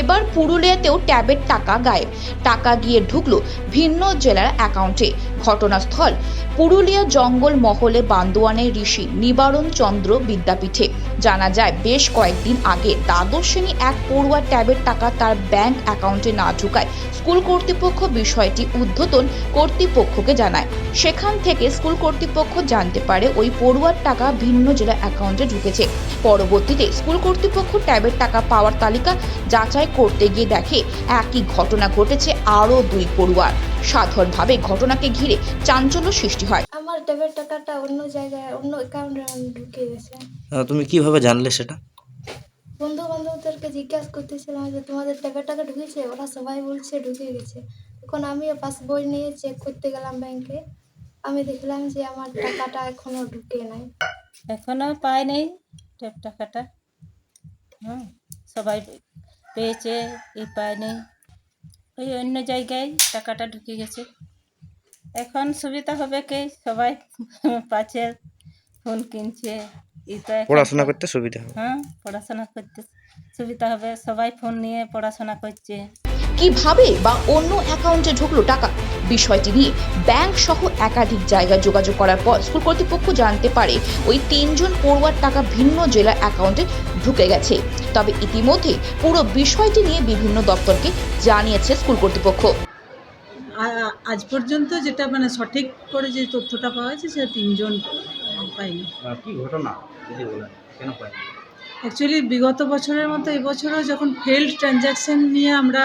এবার পুরুলিয়াতেও ট্যাবের টাকা গায়েব। টাকা গিয়ে ঢুকলো ভিন্ন জেলার অ্যাকাউন্টে। ঘটনাস্থল পুরুলিয়া জঙ্গল মহলে বান্দোয়ানের ঋষি নিবারণ চন্দ্র বিদ্যাপীঠে। জানা যায় বেশ কয়েকদিন আগে দ্বাদশ শ্রেণী এক পড়ুয়ার ট্যাবের টাকা তার ব্যাংক অ্যাকাউন্টে না ঢোকায় স্কুল কর্তৃপক্ষ বিষয়টি ঊর্ধ্বতন কর্তৃপক্ষকে জানায়। সেখান থেকে স্কুল কর্তৃপক্ষ জানতে পারে ওই পড়ুয়ার টাকা ভিন্ন জেলা অ্যাকাউন্টে ঢুকেছে। পরবর্তীতে স্কুল কর্তৃপক্ষ ট্যাবের টাকা পাওয়ার তালিকা যাচাই করতে গিয়ে দেখে একই ঘটনা ঘটেছে আরও 2 পড়ুয়ার। সাধারণভাবে ঘটনাকে ঘিরে চাঞ্চল্য সৃষ্টি হয়। আমার ট্যাবের টাকাটা অন্য জায়গায় অন্য অ্যাকাউন্টে ঢুকে গেছে। তুমি কিভাবে জানলে সেটা? বন্ধু বান্ধবদেরকে জিজ্ঞাসা করতেছিলাম যে তোমাদের ট্যাবের টাকা ঢুকেছে, ওরা সবাই বলছে ঢুকে গেছে। তখন আমিও পাসবই নিয়ে চেক করতে গেলাম ব্যাংকে। আমি দেখলাম যে আমার টাকাটা এখনো ঢুকে নাই। এখনো পায় নেই ট্যাব টাকাটা। সবাই পেয়েছে, পায় নেই। ওই অন্য জায়গায় টাকাটা ঢুকে গেছে। এখন সুবিধা হবে কি, সবাই পাচ্ছে, ফোন কিনছে। পড়াশোনা করতে সুবিধা হবে। পড়াশোনা করতে সুবিধা হবে, সবাই ফোন নিয়ে পড়াশোনা করছে। কিভাবে বা অন্য অ্যাকাউন্টে ঢুকলো টাকা, বিষয়টি নিয়ে ব্যাংক সহ একাধিক জায়গায় যোগাযোগ করার পর স্কুল কর্তৃপক্ষ জানতে পারে ওই 3 জন পড়ুয়ার টাকা ভিন্ন জেলার অ্যাকাউন্টে ঢুকে গেছে। তবে ইতিমধ্যে পুরো বিষয়টি নিয়ে বিভিন্ন দপ্তরকে জানিয়েছে স্কুল কর্তৃপক্ষ। আজ পর্যন্ত যেটা সঠিক করে যে তথ্যটা পাওয়া গেছে সেটা 3 জন পাইনি। কি ঘটনা যদি বলেন, কেন পাইনি? অ্যাকচুয়ালি বিগত বছরের মতো এবছরও যখন ফেল্ড ট্রানজ্যাকশন নিয়ে আমরা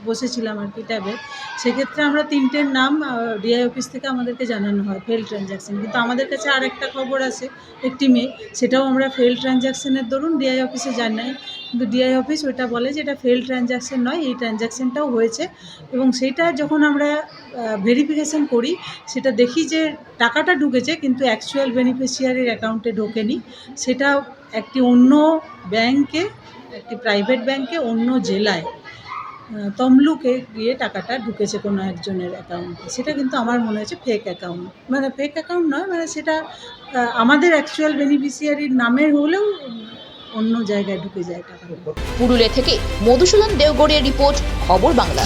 বসেছিলাম আর কি ট্যাবে, সেক্ষেত্রে আমরা 3টের নাম ডিআই অফিস থেকে আমাদেরকে জানানো হয় ফেল্ড ট্রানজ্যাকশন। কিন্তু আমাদের কাছে আরেকটা খবর আছে একটি মেয়ে, সেটাও আমরা ফেল্ড ট্রানজ্যাকশনের দরুন ডিআই অফিসে জানাই। কিন্তু ডিআই অফিস ওইটা বলে যে এটা ফেল্ড ট্রানজ্যাকশন নয়, এই ট্রানজ্যাকশনটাও হয়েছে। এবং সেইটা যখন আমরা ভেরিফিকেশান করি, সেটা দেখি যে টাকাটা ঢুকেছে কিন্তু অ্যাকচুয়াল বেনিফিশিয়ারির অ্যাকাউন্টে ঢোকেনি। সেটা একটি অন্য ব্যাংকে, একটি প্রাইভেট ব্যাংকে অন্য জেলায় তমলুকে গিয়ে টাকাটা ঢুকেছে কোনো একজনের অ্যাকাউন্টে। সেটা কিন্তু আমার মনে হচ্ছে ফেক অ্যাকাউন্ট, ফেক অ্যাকাউন্ট নয়, সেটা আমাদের অ্যাকচুয়াল বেনিফিশিয়ারির নামের হলেও অন্য জায়গায় ঢুকে যায় টাকা। পুরুলিয়া থেকে মধুসূদন দেওগড়িয়ার রিপোর্ট, খবর বাংলা।